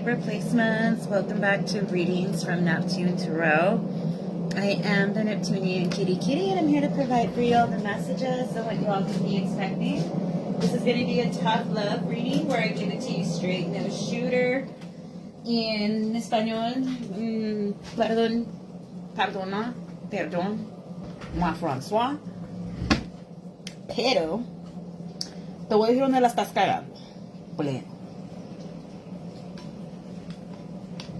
Libra placements. Welcome back to readings from Neptune Tarot. I am the Neptunian Kitty Kitty, and I'm here to provide for you all the messages of what you all can be expecting. This is going to be a tough love reading where I give it to you straight, no shooter. In español, perdón, moi François. Pero te voy a decir dónde la estás cagando. Pleno.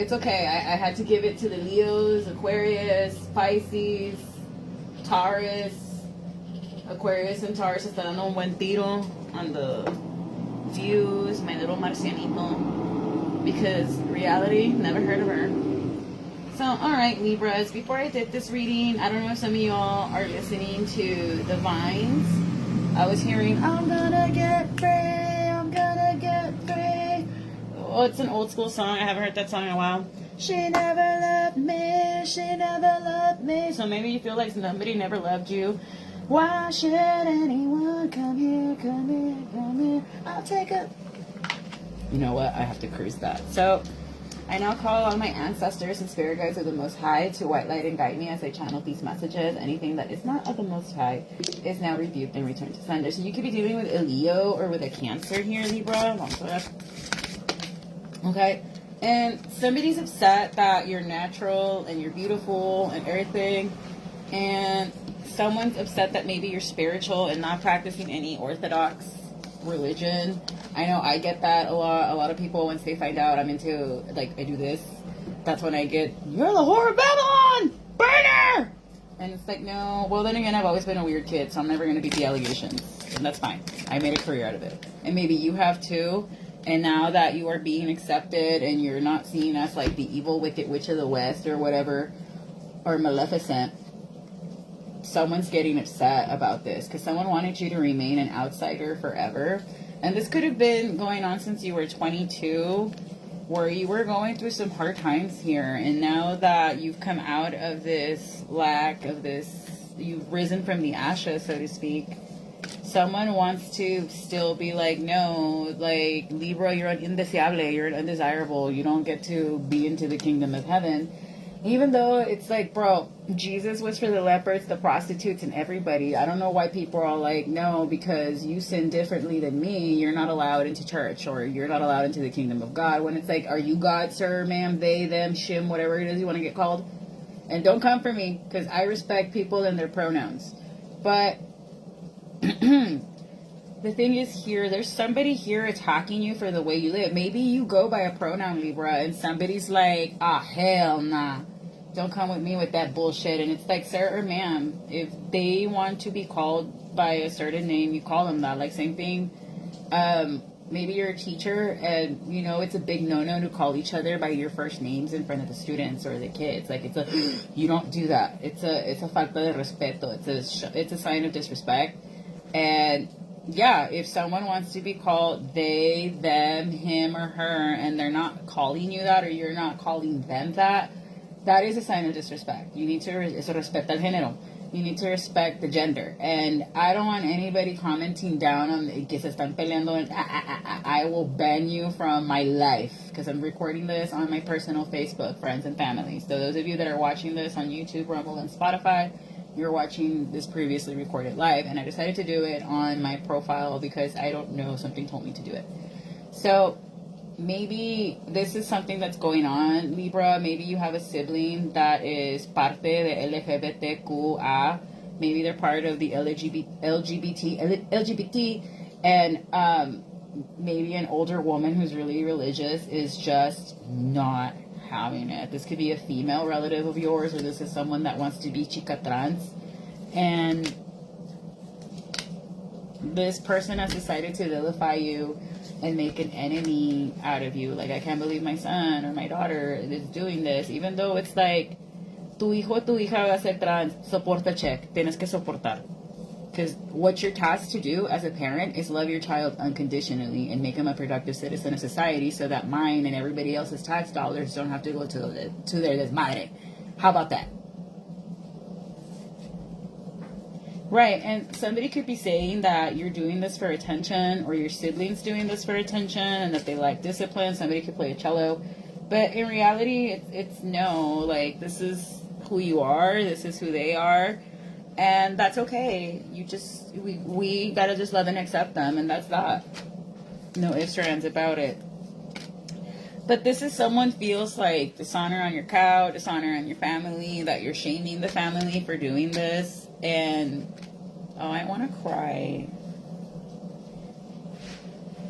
It's okay. I had to give it to the Leos, Aquarius, Pisces, Taurus. Aquarius and Taurus está dando un buen tiro on the views, my little marcianito. Because reality, never heard of her. So, alright, Libras, before I did this reading, I don't know if some of y'all are listening to the Vines. I was hearing, I'm gonna get free, I'm gonna get free. Oh, it's an old school song. I haven't heard that song in a while. She never loved me, she never loved me. So maybe you feel like somebody never loved you. Why should anyone come here, come here, come here? I'll take it. You know what? I have to cruise that. So I now call on my ancestors and spirit guides of the Most High to white light and guide me as I channel these messages. Anything that is not of the Most High is now rebuked and returned to sender. So you could be dealing with a Leo or with a Cancer here, Libra. Okay? And somebody's upset that you're natural and you're beautiful and everything. And someone's upset that maybe you're spiritual and not practicing any orthodox religion. I know I get that a lot. A lot of people, once they find out I'm into, like, I do this, that's when I get, you're the whore of Babylon! Burner! And it's like, no. Well, then again, I've always been a weird kid, so I'm never going to beat the allegations. And that's fine. I made a career out of it. And maybe you have too. And now that you are being accepted and you're not seen as like the evil wicked witch of the West or whatever, or Maleficent, someone's getting upset about this because someone wanted you to remain an outsider forever. And this could have been going on since you were 22, where you were going through some hard times here. And now that you've come out of this lack of this, you've risen from the ashes, so to speak, someone wants to still be like, no, like, Libra, you're indeseable, you're undesirable, you don't get to be into the kingdom of heaven. Even though it's like, bro, Jesus was for the lepers, the prostitutes, and everybody. I don't know why people are all like, no, because you sin differently than me, you're not allowed into church, or you're not allowed into the kingdom of God. When it's like, are you God, sir, ma'am, they, them, shim, whatever it is you want to get called? And don't come for me, because I respect people and their pronouns. But the thing is here, there's somebody here attacking you for the way you live. Maybe you go by a pronoun, Libra, and somebody's like, hell nah, don't come with me with that bullshit. And it's like, sir or ma'am, if they want to be called by a certain name, you call them that. Like, same thing. Maybe you're a teacher and, you know, it's a big no-no to call each other by your first names in front of the students or the kids. Like, you don't do that. It's a falta de respeto. It's a sign of disrespect. And yeah, if someone wants to be called they, them, him, or her, and they're not calling you that, or you're not calling them that, that is a sign of disrespect. You need to respect el género. You need to respect the gender. And I don't want anybody commenting down on que se están peleando. I will ban you from my life, because I'm recording this on my personal Facebook, friends and family. So those of you that are watching this on YouTube, Rumble, and Spotify, you're watching this previously recorded live, and I decided to do it on my profile because I don't know, something told me to do it. So maybe this is something that's going on, Libra. Maybe you have a sibling that is parte de LGBTQA. Maybe they're part of the LGBT, and maybe an older woman who's really religious is just not having it. This could be a female relative of yours, or this is someone that wants to be chica trans, and this person has decided to vilify you and make an enemy out of you. Like, I can't believe my son or my daughter is doing this, even though it's like, tu hijo o tu hija va a ser trans, soporta check, tienes que soportar. Because what you're tasked to do as a parent is love your child unconditionally and make them a productive citizen of society, so that mine and everybody else's tax dollars don't have to go to their desmadre. How about that? Right, and somebody could be saying that you're doing this for attention, or your siblings doing this for attention, and that they like discipline. Somebody could play a cello, but in reality, it's no. Like, this is who you are. This is who they are, and that's okay. We gotta just love and accept them, and that's that. No ifs or ands about it. But this is someone feels like dishonor on your couch, dishonor on your family, that you're shaming the family for doing this. And, oh, I want to cry.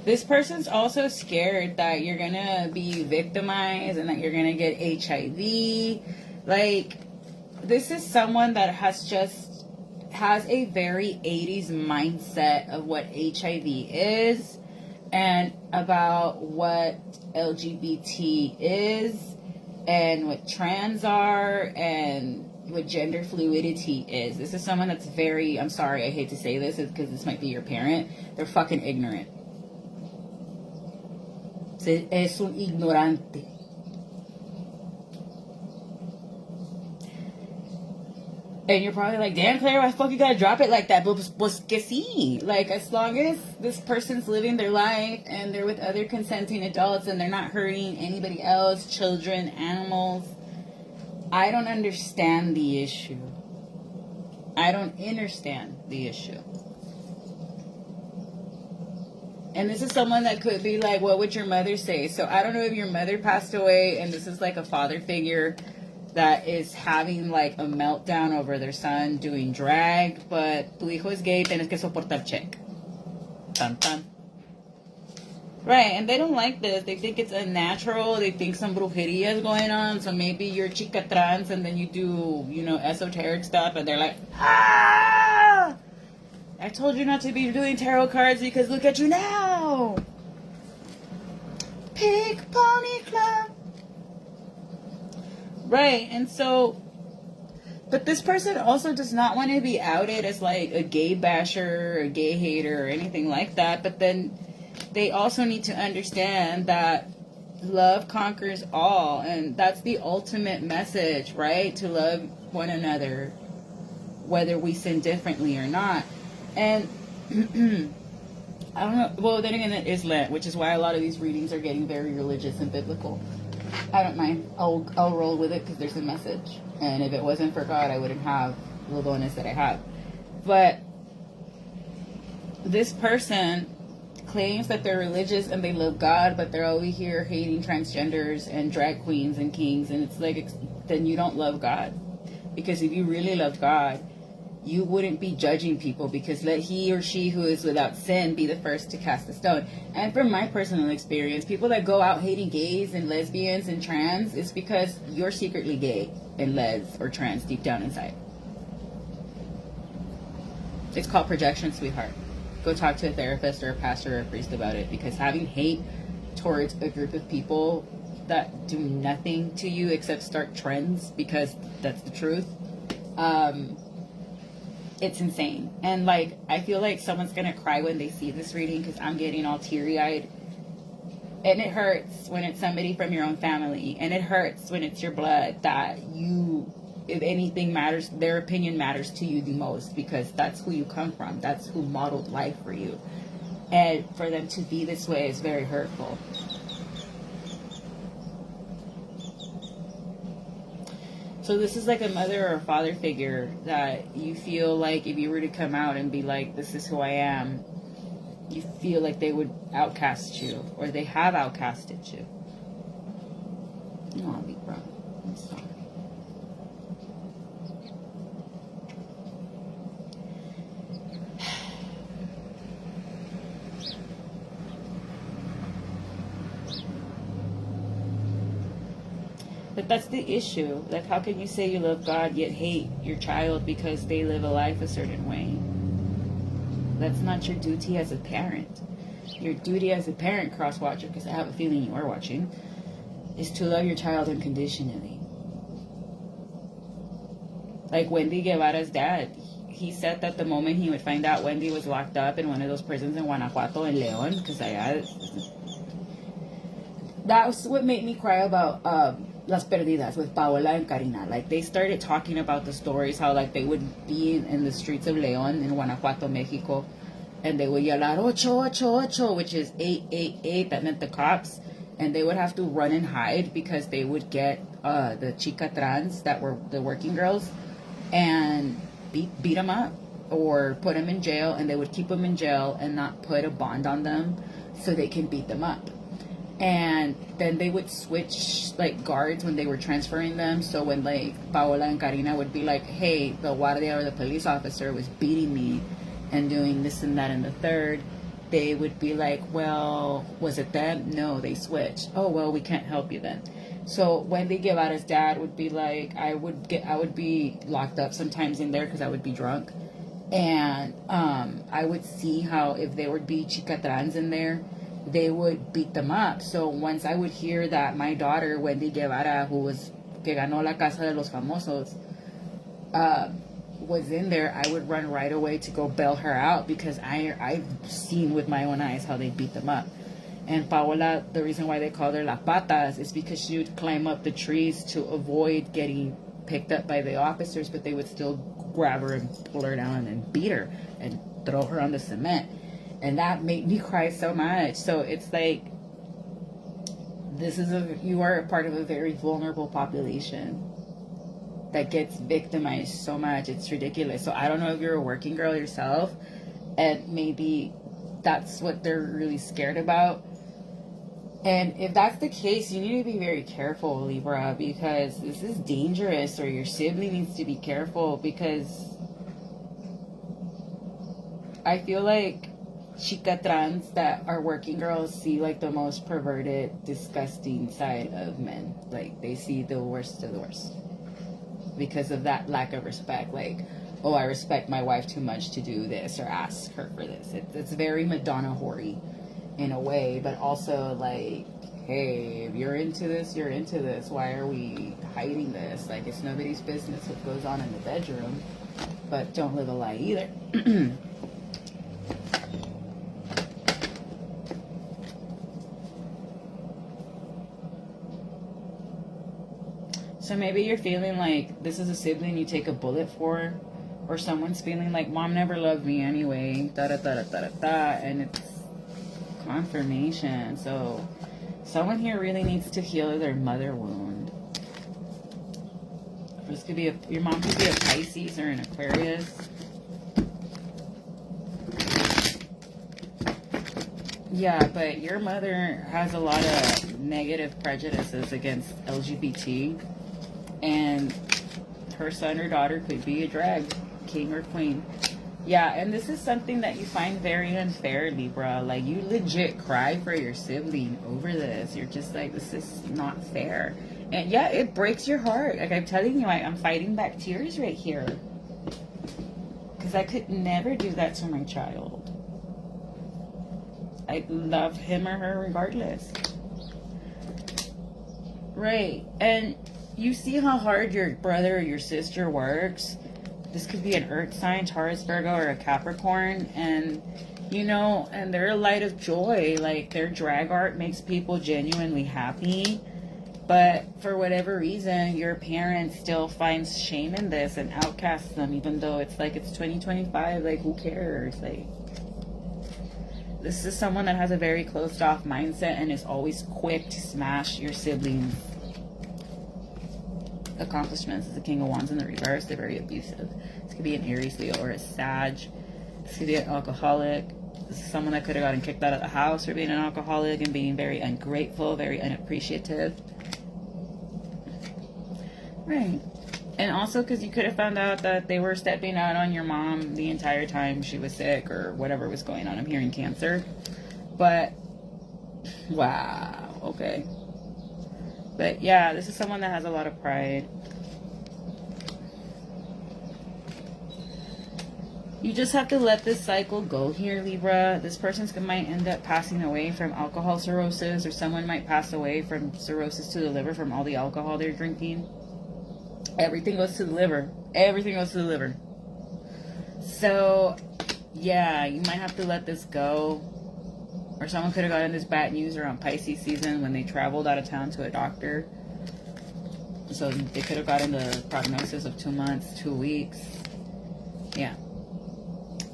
This person's also scared that you're going to be victimized and that you're going to get HIV. Like, this is someone that has a very 80s mindset of what HIV is and about what LGBT is and what trans are and what gender fluidity is. This is someone that's very, I'm sorry, I hate to say this because this might be your parent, they're fucking ignorant. Es un ignorante. And you're probably like, damn, Claire, why the fuck you gotta drop it like that? But pues que sí. Like, as long as this person's living their life and they're with other consenting adults and they're not hurting anybody else, children, animals, I don't understand the issue. I don't understand the issue. And this is someone that could be like, what would your mother say? So I don't know if your mother passed away and this is like a father figure that is having like a meltdown over their son doing drag, but tu hijo es gay, tienes que soportar check. Tan tan. Right, and they don't like this. They think it's unnatural. They think some brujeria is going on. So maybe you're chica trans and then you do, esoteric stuff and they're like, ah! I told you not to be doing tarot cards because look at you now. Pig Pony Club. Right, and so, but this person also does not want to be outed as like a gay basher, or a gay hater, or anything like that. But then they also need to understand that love conquers all, and that's the ultimate message, right? To love one another, whether we sin differently or not. And I don't know, well, then again, it is Lent, which is why a lot of these readings are getting very religious and biblical. I don't mind. I'll roll with it because there's a message. And if it wasn't for God, I wouldn't have the bonus that I have. But this person claims that they're religious and they love God, but they're over here hating transgenders and drag queens and kings. And it's like, then you don't love God. Because if you really loved God, you wouldn't be judging people, because let he or she who is without sin be the first to cast a stone. And from my personal experience, people that go out hating gays and lesbians and trans, it's because you're secretly gay and les or trans deep down inside. It's called projection, sweetheart. Go talk to a therapist or a pastor or a priest about it, because having hate towards a group of people that do nothing to you except start trends, because that's the truth, it's insane. And like, I feel like someone's gonna cry when they see this reading, because I'm getting all teary-eyed. And it hurts when it's somebody from your own family, and it hurts when it's your blood, that you, if anything matters, their opinion matters to you the most, because that's who you come from, that's who modeled life for you. And for them to be this way is very hurtful. So this is like a mother or a father figure that you feel like if you were to come out and be like, this is who I am, you feel like they would outcast you, or they have outcasted you. Oh, Libra, I'm sorry. But that's the issue. Like, how can you say you love God yet hate your child because they live a life a certain way? That's not your duty as a parent. Your duty as a parent, cross-watcher, because I have a feeling you are watching, is to love your child unconditionally. Like Wendy Guevara's dad, he said that the moment he would find out Wendy was locked up in one of those prisons in Guanajuato, in León, because that was what made me cry about Las Perdidas with Paola and Karina. Like, they started talking about the stories, how, like, they would be in the streets of León in Guanajuato, Mexico, and they would yell out, ocho, ocho, ocho, which is 888, that meant the cops, and they would have to run and hide because they would get the chica trans, that were the working girls, and beat them up or put them in jail, and they would keep them in jail and not put a bond on them so they can beat them up. And then they would switch, like, guards when they were transferring them. So when, like, Paola and Karina would be like, hey, the guardia or the police officer was beating me and doing this and that and the third, they would be like, well, was it them? No, they switched. Oh, well, we can't help you then. So Wendy Guevara's dad would be like, I would be locked up sometimes in there because I would be drunk. And I would see how if there would be chica trans in there, they would beat them up. So once I would hear that my daughter, Wendy Guevara, que ganó la Casa de los Famosos, was in there, I would run right away to go bail her out because I've seen with my own eyes how they beat them up. And Paola, the reason why they called her La Patas is because she would climb up the trees to avoid getting picked up by the officers, but they would still grab her and pull her down and beat her and throw her on the cement. And that made me cry so much. So it's like, you are a part of a very vulnerable population that gets victimized so much. It's ridiculous. So I don't know if you're a working girl yourself, and maybe that's what they're really scared about. And if that's the case, you need to be very careful, Libra, because this is dangerous, or your sibling needs to be careful, because I feel like chica trans that are working girls see like the most perverted, disgusting side of men. Like, they see the worst of the worst because of that lack of respect. Like, oh, I respect my wife too much to do this or ask her for this. It's very Madonna hoary in a way, but also like, hey, if you're into this, you're into this. Why are we hiding this? Like, it's nobody's business what goes on in the bedroom, but don't live a lie either. So maybe you're feeling like this is a sibling you take a bullet for, or someone's feeling like mom never loved me anyway, and it's confirmation. So someone here really needs to heal their mother wound. This could be your mom could be a Pisces or an Aquarius. Yeah, but your mother has a lot of negative prejudices against LGBT. And her son or daughter could be a drag king or queen. Yeah, and this is something that you find very unfair, Libra. Like, you legit cry for your sibling over this. You're just like, this is not fair. And yeah, it breaks your heart. Like, I'm telling you, I'm fighting back tears right here. Because I could never do that to my child. I love him or her regardless. Right. And you see how hard your brother or your sister works. This could be an earth sign, Taurus, Virgo, or a Capricorn. And, you know, and they're a light of joy. Like, their drag art makes people genuinely happy. But for whatever reason, your parents still finds shame in this and outcasts them, even though it's like it's 2025. Like, who cares? Like, this is someone that has a very closed off mindset and is always quick to smash your siblings' accomplishments. As the King of Wands in the reverse, they're very abusive. This could be an Aries, Leo, or a Sag. This could be an alcoholic. This is someone that could have gotten kicked out of the house for being an alcoholic and being very ungrateful, very unappreciative. Right. And also because you could have found out that they were stepping out on your mom the entire time she was sick or whatever was going on. I'm hearing cancer. But, wow, okay. But yeah, this is someone that has a lot of pride. You just have to let this cycle go here, Libra. This person might end up passing away from alcohol cirrhosis, or someone might pass away from cirrhosis to the liver from all the alcohol they're drinking. Everything goes to the liver. Everything goes to the liver. So, yeah, you might have to let this go. Or someone could have gotten this bad news around Pisces season when they traveled out of town to a doctor. So they could have gotten the prognosis of 2 months, 2 weeks. Yeah.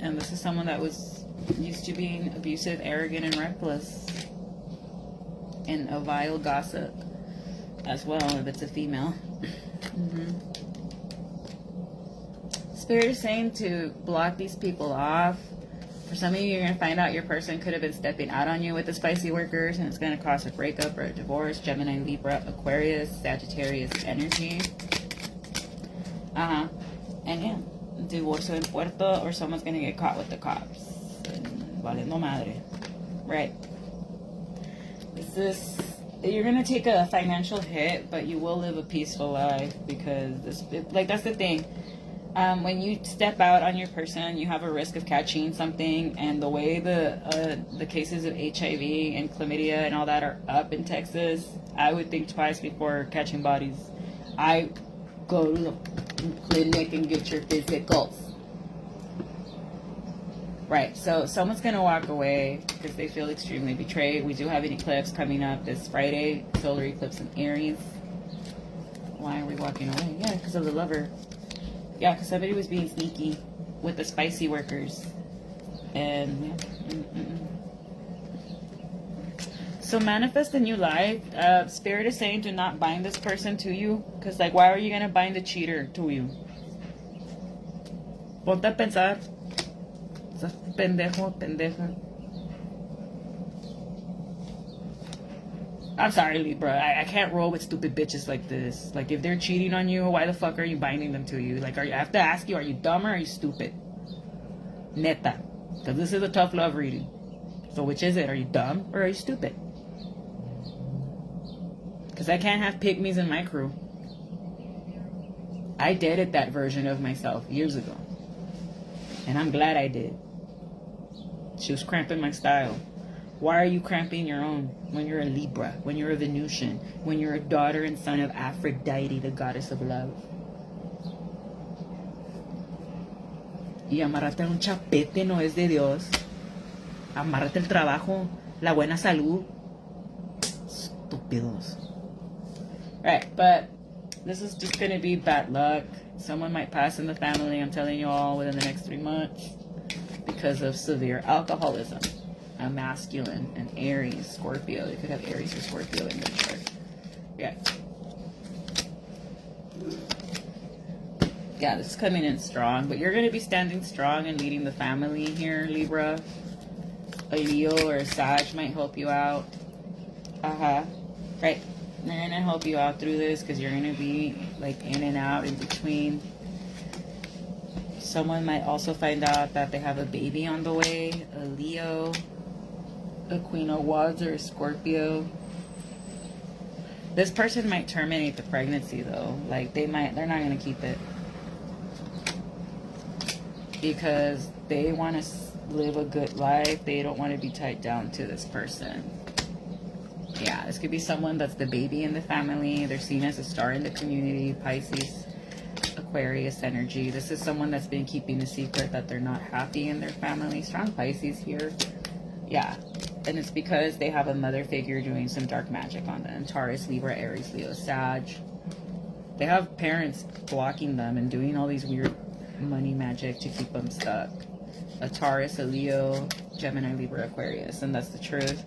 And this is someone that was used to being abusive, arrogant, and reckless. And a vile gossip as well, if it's a female. Spirit is saying to block these people off. For some of you, you're going to find out your person could have been stepping out on you with the spicy workers, and it's going to cause a breakup or a divorce. Gemini, Libra, Aquarius, Sagittarius energy. And yeah, divorce en puerto, or someone's going to get caught with the cops. Valiendo madre. Right. This is, you're going to take a financial hit, but you will live a peaceful life, because this, like, that's the thing. When you step out on your person, you have a risk of catching something, and the way the cases of HIV and chlamydia and all that are up in Texas, I would think twice before catching bodies. I go to the clinic and get your physicals. Right, so someone's going to walk away because they feel extremely betrayed. We do have an eclipse coming up this Friday, solar eclipse in Aries. Why are we walking away? Yeah, because of the lover. Yeah, because somebody was being sneaky with the spicy workers. And so manifest a new life. Spirit is saying do not bind this person to you. Because, like, why are you going to bind the cheater to you? Ponte a pensar. Estás pendejo, pendeja. I'm sorry, Libra. I can't roll with stupid bitches like this. Like, if they're cheating on you, why the fuck are you binding them to you? Like, I have to ask you, are you dumb or are you stupid? Neta. Because this is a tough love reading. So which is it? Are you dumb or are you stupid? Because I can't have pygmies in my crew. I dated that version of myself years ago. And I'm glad I did. She was cramping my style. Why are you cramping your own when you're a Libra, when you're a Venusian, when you're a daughter and son of Aphrodite, the goddess of love? Y amarrarte a un chapete no es de Dios. Amárrate el trabajo, la buena salud. Estúpidos. Right, but this is just going to be bad luck. Someone might pass in the family, I'm telling you all, within the next 3 months because of severe alcoholism. A masculine, an Aries, Scorpio. They could have Aries or Scorpio in their chart. Yeah. Yeah, this is coming in strong, but you're going to be standing strong and leading the family here, Libra. A Leo or a Sag might help you out. Right. They're going to help you out through this because you're going to be like in and out in between. Someone might also find out that they have a baby on the way. A Leo, a Queen of Wands, or a Scorpio. This person might terminate the pregnancy though. Like they're not going to keep it. Because they want to live a good life. They don't want to be tied down to this person. Yeah, this could be someone that's the baby in the family. They're seen as a star in the community. Pisces, Aquarius energy. This is someone that's been keeping a secret that they're not happy in their family. Strong Pisces here. Yeah, and it's because they have a mother figure doing some dark magic on them. Taurus, Libra, Aries, Leo, Sag. They have parents blocking them and doing all these weird money magic to keep them stuck. A Taurus, a Leo, Gemini, Libra, Aquarius, and that's the truth.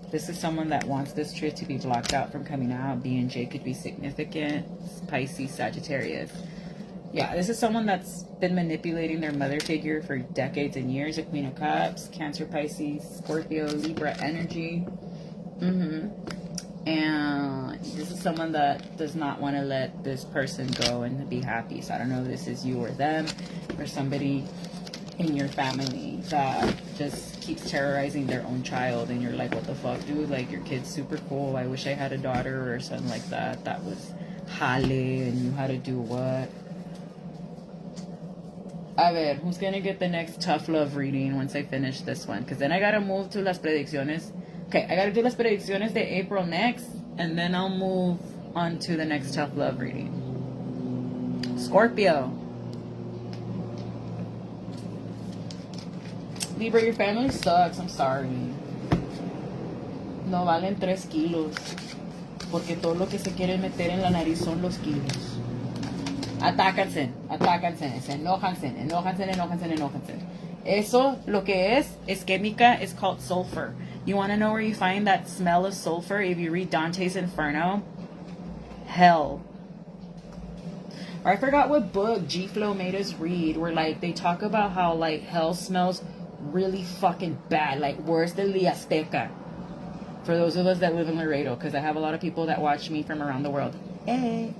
This is someone that wants this truth to be blocked out from coming out. B and J could be significant. Pisces, Sagittarius. Yeah, this is someone that's been manipulating their mother figure for decades and years. A Queen of Cups, Cancer, Pisces, Scorpio, Libra energy. And this is someone that does not want to let this person go and be happy. So I don't know if this is you or them, or somebody in your family that just keeps terrorizing their own child, and you're like, what the fuck, dude? Like, your kid's super cool. I wish I had a daughter or something like that. That was jale and knew how to do what. A ver, who's gonna get the next tough love reading once I finish this one? Because then I gotta move to las predicciones. Okay, I gotta do las predicciones de April next, and then I'll move on to the next tough love reading. Scorpio. Libra, your family sucks. I'm sorry. No valen 3 kilos. Porque todo lo que se quiere meter en la nariz son los kilos. Atácanse, se enojanse. Eso, lo que es química, is called sulfur. You want to know where you find that smell of sulfur? If you read Dante's Inferno, hell. Or I forgot what book G Flow made us read, where like they talk about how like hell smells really fucking bad, like worse than the Azteca. For those of us that live in Laredo, because I have a lot of people that watch me from around the world. Hey.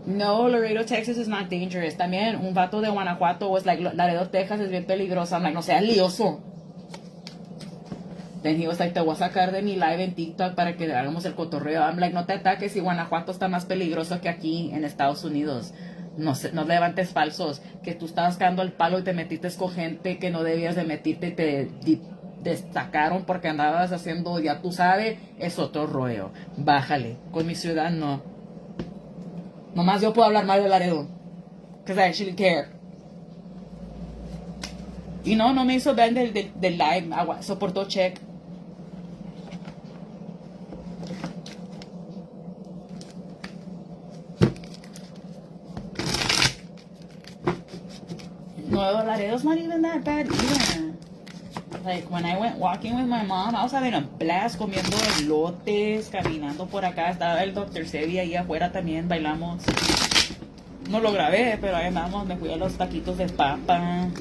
No, Laredo, Texas is not dangerous. También un vato de Guanajuato was like, Laredo, Texas es bien peligroso. I'm like, no seas lioso. Then he was like, te voy a sacar de mi live en TikTok para que hagamos el cotorreo. I'm like, no te ataques si Guanajuato está más peligroso que aquí en Estados Unidos. No levantes falsos. Que tú estabas cagando el palo y te metiste con gente que no debías de meterte y te destacaron porque andabas haciendo, ya tú sabes, es otro rollo. Bájale. Con mi ciudad no. Nomás yo puedo hablar mal de Laredo. Because I actually care. Y no me hizo ver del live. Soportó check. Nuevo Laredo's not even that bad either. Like, when I went walking with my mom, I was having a blast comiendo elotes, caminando por acá. Estaba el Dr. Sebi ahí afuera también, bailamos. No lo grabé, pero ahí vamos, me fui a los taquitos de papa.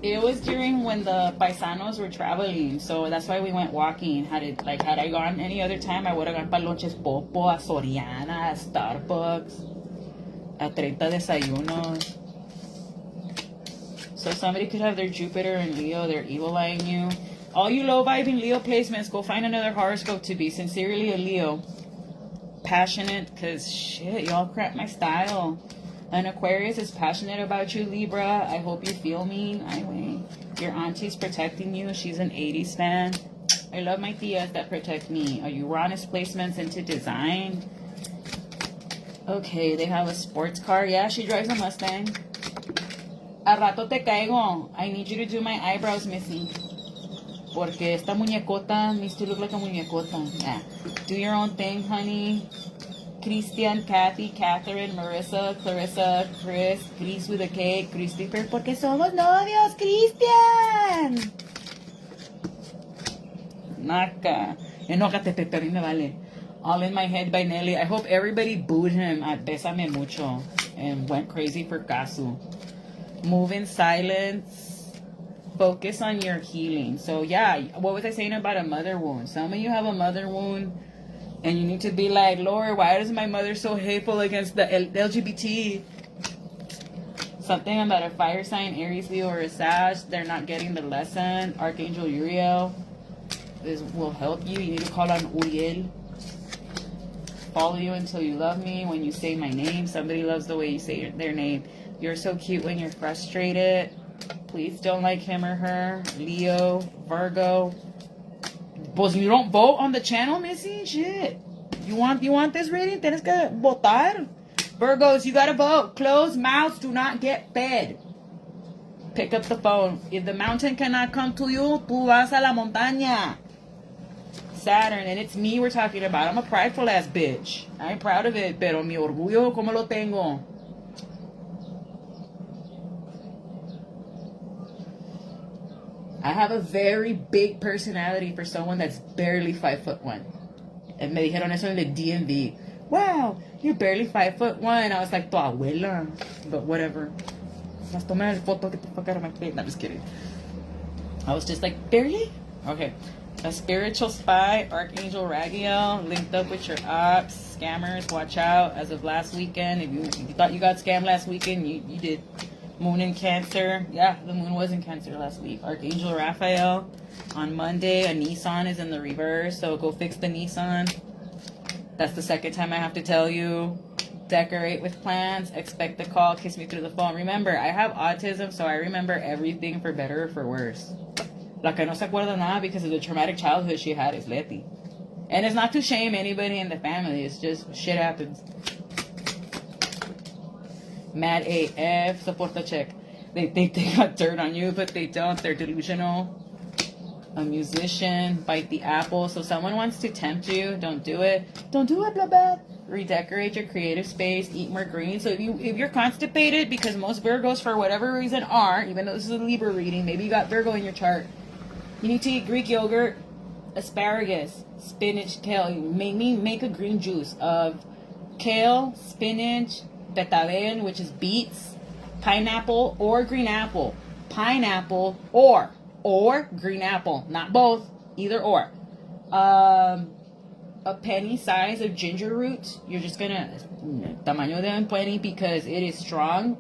It was during when the paisanos were traveling, so that's why we went walking. Had I gone any other time, I would have gone para Lonches Popo, a Soriana, a Starbucks. A 30 desayunos. So somebody could have their Jupiter and Leo, they're evil-eyeing you. All you low-vibing Leo placements, go find another horoscope to be. Sincerely a Leo. Passionate, because shit, y'all crap my style. An Aquarius is passionate about you, Libra. I hope you feel me. Anyway, your auntie's protecting you. She's an 80s fan. I love my tias that protect me. Are Uranus placements into design? Okay, they have a sports car. Yeah, she drives a Mustang. A rato te caigo. I need you to do my eyebrows, Missy. Porque esta muñecota needs to look like a muñecota. Yeah. Do your own thing, honey. Christian, Kathy, Catherine, Marissa, Clarissa, Chris with a K, Christopher. Porque somos novios, Christian. Naca. Enójate, Pepe, a mí me vale. All in My Head by Nelly. I hope everybody booed him at Bésame Mucho and went crazy for Casu. Move in silence. Focus on your healing. So yeah, what was I saying about a mother wound? Some of you have a mother wound and you need to be like, Lord, why is my mother so hateful against the LGBT? Something about a fire sign, Aries, Leo, or a Sag. They're not getting the lesson. Archangel Uriel. This will help you. You need to call on Uriel. Follow you until you love me. When you say my name, somebody loves the way you say their name. You're so cute when you're frustrated. Please don't like him or her. Leo, Virgo. Pues you don't vote on the channel, Missy? Shit. You want this reading? Tienes que votar. Virgos, you gotta vote. Closed mouths do not get fed. Pick up the phone. If the mountain cannot come to you, tú vas a la montaña. Saturn, and it's me we're talking about. I'm a prideful ass bitch. I ain't proud of it, pero mi orgullo, como lo tengo. I have a very big personality for someone that's barely 5'1". And me dijeron eso en el DMV. Wow, you're barely 5'1". I was like, tu abuela. But whatever. Las tomé el foto, get the fuck out of my face. No, I'm just kidding. I was just like, barely? Okay. A spiritual spy, Archangel Ragiel, linked up with your ops, scammers, watch out. As of last weekend, if you thought you got scammed last weekend, you did. Moon in Cancer. Yeah, the moon was in Cancer last week. Archangel Raphael. On Monday, a Nissan is in the reverse, so go fix the Nissan. That's the second time I have to tell you. Decorate with plans. Expect the call. Kiss me through the phone. Remember, I have autism, so I remember everything for better or for worse. La que no se acuerda nada because of the traumatic childhood she had is Letty. And it's not to shame anybody in the family. It's just shit happens. Mad AF. Support the check. They think they got dirt on you, but they don't. They're delusional. a musician, bite the apple. So someone wants to tempt you, don't do it. Don't do it, blah, blah. Redecorate your creative space, eat more green. So if you're constipated, because most Virgos for whatever reason are, even though this is a Libra reading, maybe you got Virgo in your chart, you need to eat Greek yogurt, asparagus, spinach, kale. Make a green juice of kale, spinach, betabel, which is beets, pineapple or green apple. Pineapple or green apple, not both, either or. A penny size of ginger root. You're just gonna tamaño de un penny because it is strong.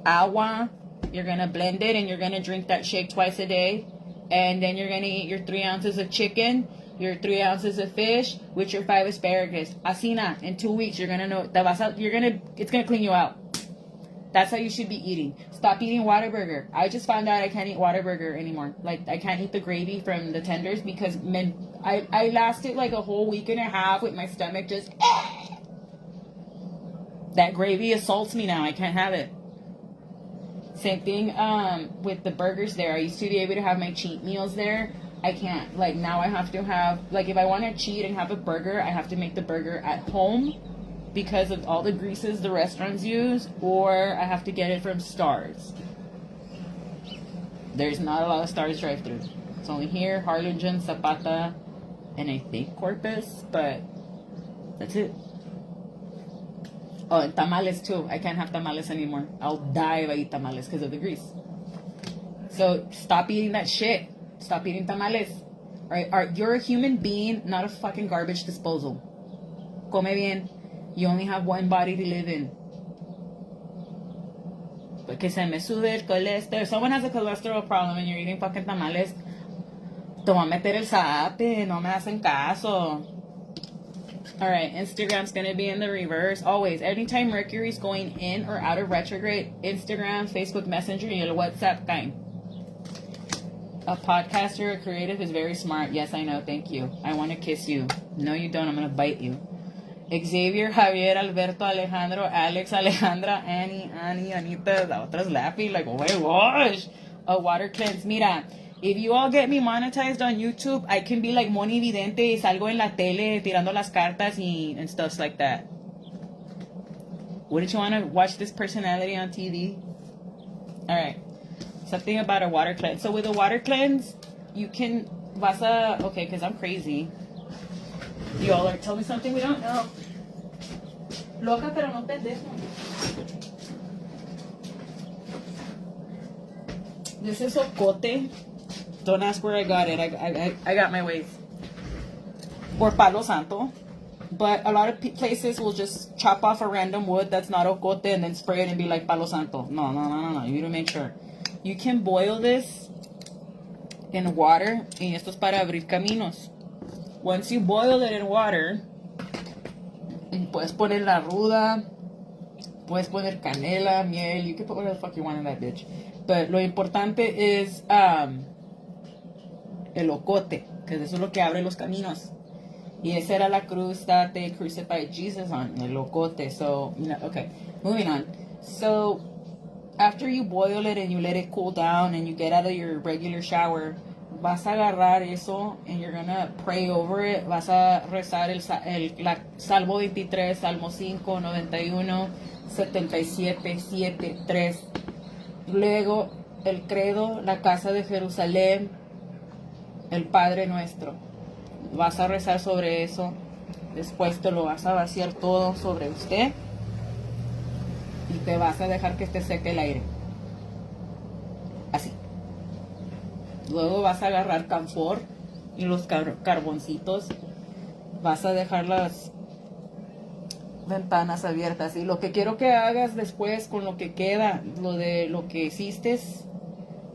Agua. You're gonna blend it and you're gonna drink that shake twice a day, and then you're gonna eat your 3 ounces of chicken, your 3 ounces of fish with your 5 asparagus. Asina. In 2 weeks, you're gonna know. It's gonna clean you out. That's how you should be eating. Stop eating Whataburger. I just found out I can't eat Whataburger anymore. Like, I can't eat the gravy from the tenders because I lasted like a whole week and a half with my stomach just... That gravy assaults me now. I can't have it. Same thing with the burgers there. I used to be able to have my cheat meals there. I can't. Like, now I have to have... Like, if I want to cheat and have a burger, I have to make the burger at home, because of all the greases the restaurants use, or I have to get it from Stars. There's not a lot of Stars drive-thru. It's only here, Harlingen, Zapata, and I think Corpus, but that's it. Oh, and tamales too. I can't have tamales anymore. I'll die if I eat tamales because of the grease. So stop eating that shit. Stop eating tamales. Alright, you're a human being, not a fucking garbage disposal. Come bien. You only have one body to live in. Porque se me sube el cholesterol. If someone has a cholesterol problem and you're eating fucking tamales, te voy a meter el zape. No me hacen caso. Alright, Instagram's going to be in the reverse. Always. Anytime Mercury's going in or out of retrograde, Instagram, Facebook Messenger, y el WhatsApp caen. A podcaster, a creative is very smart. Yes, I know. Thank you. I want to kiss you. No, you don't. I'm going to bite you. Xavier, Javier, Alberto, Alejandro, Alex, Alejandra, Annie, Anita, la otra's laughing like, oh my gosh. A water cleanse. Mira, if you all get me monetized on YouTube, I can be like Moni Vidente y salgo en la tele tirando las cartas and stuff like that. Wouldn't you want to watch this personality on TV? Alright. Something about a water cleanse. So with a water cleanse, you can... Okay, because I'm crazy. You all are telling me something we don't know. Loca, pero no pendejo. This is ocote. Don't ask where I got it. I got my ways. Or palo santo. But a lot of places will just chop off a random wood that's not ocote and then spray it and be like palo santo. No. You need to make sure. You can boil this in water. Y esto es para abrir caminos. Once you boil it in water, puedes poner la ruda, puedes poner canela, miel, you can put whatever the fuck you want in that bitch. But lo importante is el ocote, because eso es lo que abre los caminos. Y esa era la cruz that they crucified Jesus on, el ocote. So, okay, moving on. So, after you boil it and you let it cool down and you get out of your regular shower, vas a agarrar eso and you're gonna pray over it. Vas a rezar el Salmo 23, Salmo 5, 91, 77, 7, 3. Luego el credo, la casa de Jerusalén, el Padre Nuestro. Vas a rezar sobre eso. Después te lo vas a vaciar todo sobre usted y te vas a dejar que te seque el aire. Así. Luego vas a agarrar camphor y los carboncitos. Vas a dejar las ventanas abiertas. Y lo que quiero que hagas después con lo que queda, lo que hiciste,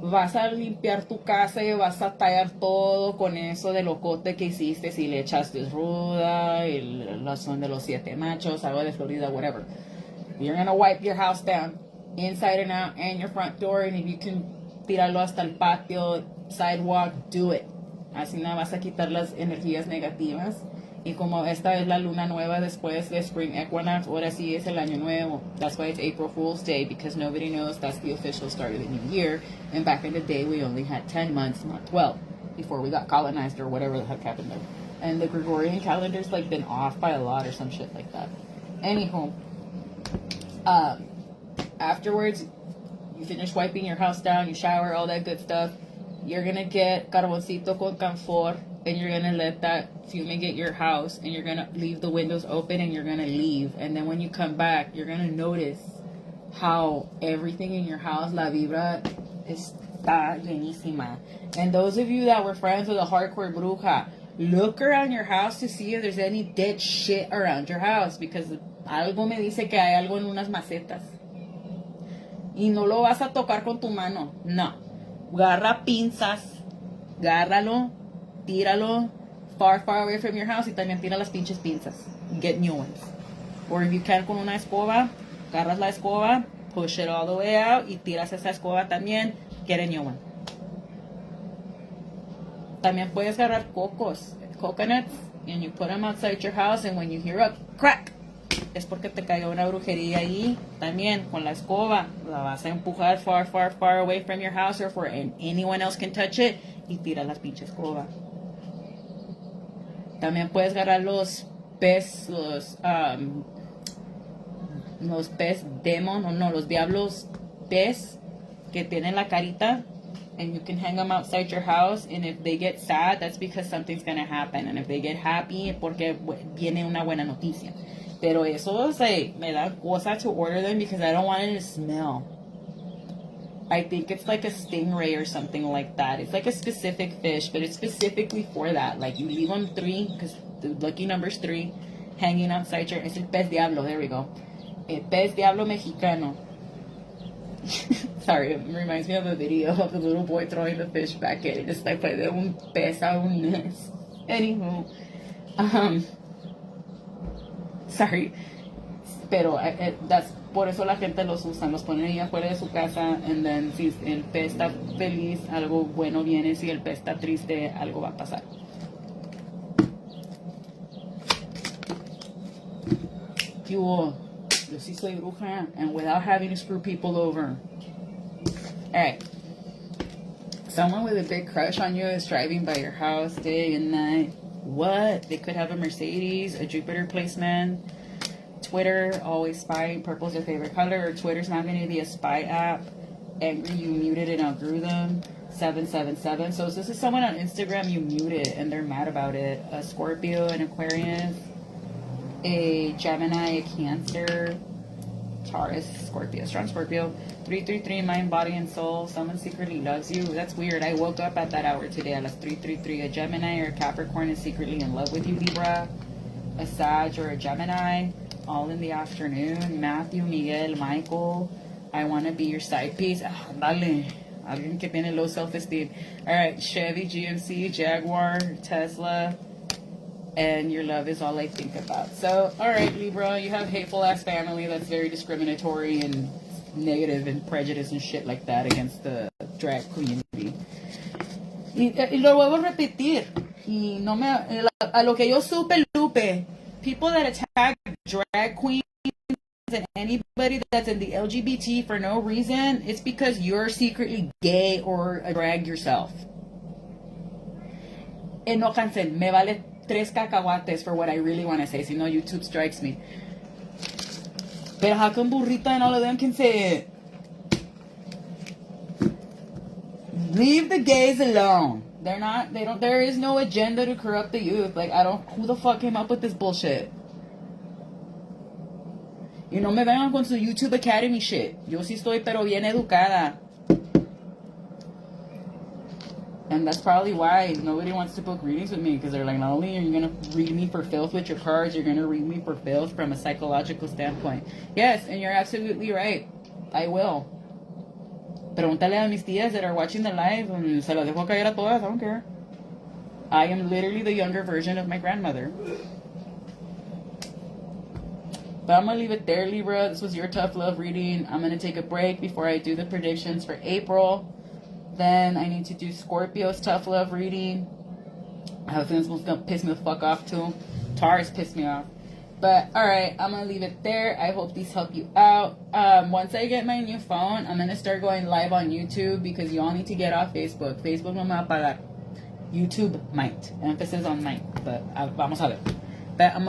vas a limpiar tu casa y vas a tallar todo con eso del ocote que hiciste. Si le echaste ruda, la son de los 7 machos, agua de Florida, whatever. You're gonna wipe your house down, inside and out, and your front door. And if you can tirarlo hasta el patio, sidewalk, do it. Así nada vas a quitar las energías negativas. Y como esta es la luna nueva después de Spring Equinox, ahora sí es el año nuevo. That's why it's April Fool's Day, because nobody knows that's the official start of the new year. And back in the day, we only had 10 months, not 12. before we got colonized or whatever the heck happened there. And the Gregorian calendar's like been off by a lot or some shit like that. Anywho, afterwards, you finish wiping your house down, you shower, all that good stuff. You're gonna get carboncito con camphor, and you're gonna let that fumigate your house, and you're gonna leave the windows open, and you're gonna leave. And then when you come back, you're gonna notice how everything in your house, la vibra, está llenísima. And those of you that were friends with a hardcore bruja, look around your house to see if there's any dead shit around your house, because algo me dice que hay algo en unas macetas. Y no lo vas a tocar con tu mano, no. Agarra pinzas, agárralo, tíralo far, far away from your house, y también tira las pinches pinzas. Get new ones. Or if you can con una escoba, agarras la escoba, push it all the way out, y tiras esa escoba también, get a new one. También puedes agarrar coconuts, and you put them outside your house, and when you hear a crack, es porque te cayó una brujería ahí. También con la escoba la vas a empujar far, far, far away from your house, or for anyone else can touch it, y tira la pinche escoba. También puedes agarrar los pez demon, o no, los diablos pez que tienen la carita, and you can hang them outside your house, and if they get sad, that's because something's gonna happen, and if they get happy, porque viene una buena noticia. Pero eso, like, me da cosa to order them because I don't want it to smell. I think it's like a stingray or something like that. It's like a specific fish, but it's specifically for that. Like, you leave them 3, because the lucky number's 3, hanging outside your... Es el pez diablo, there we go. El pez diablo mexicano. Sorry, it reminds me of a video of the little boy throwing the fish back at it. Just like, de un pez a un mes. Anywho, sorry, pero that's, por eso la gente los usa, los ponen ahí afuera de su casa, and then si el pez está feliz, algo bueno viene, si el pez está triste, algo va a pasar. Yo sí soy bruja, and without having to screw people over. Alright, someone with a big crush on you is driving by your house day and night. What? They could have a Mercedes, a Jupiter placement. Twitter, always spying. Purple's their favorite color. Or Twitter's not going to be a spy app. Angry, you muted and outgrew them. 777. So this is someone on Instagram you muted and they're mad about it. A Scorpio, an Aquarius, a Gemini, a Cancer, Taurus, Scorpio, strong Scorpio. 333, mind, body, and soul. Someone secretly loves you. That's weird. I woke up at that hour today at 333. A Gemini or a Capricorn is secretly in love with you, Libra. A Sag or a Gemini, all in the afternoon. Matthew, Miguel, Michael, I want to be your side piece. Dale. Alguien que tiene low self-esteem. All right, Chevy, GMC, Jaguar, Tesla, and your love is all I think about. So, all right, Libra, you have hateful-ass family that's very discriminatory and negative and prejudice and shit like that against the drag community. Y lo vuelvo a repetir. Y no me, a lo que yo supe, Lupe, people that attack drag queens and anybody that's in the LGBT for no reason, it's because you're secretly gay or a drag yourself. Enójanse, me vale 3 cacahuates for what I really want to say, si no YouTube strikes me. But how come Burrita and all of them can say it? Leave the gays alone. There is no agenda to corrupt the youth. Like, who the fuck came up with this bullshit? Y no me vengan con su YouTube Academy shit. Yo sí estoy pero bien educada. And that's probably why nobody wants to book readings with me, because they're like, not only are you going to read me for filth with your cards, you're going to read me for filth from a psychological standpoint. Yes, and you're absolutely right. I will. Pregúntale a mis tías that are watching the live, and se las dejo caer a todas, I don't care. I am literally the younger version of my grandmother. But I'm going to leave it there, Libra. This was your tough love reading. I'm going to take a break before I do the predictions for April. Then I need to do Scorpio's tough love reading. I have a feeling it's going to piss me the fuck off too. Taurus pissed me off. But alright, I'm going to leave it there. I hope these help you out. Once I get my new phone, I'm going to start going live on YouTube because you all need to get off Facebook. Facebook no me va a pagar. YouTube might. Emphasis on might. But vamos a ver. But I'm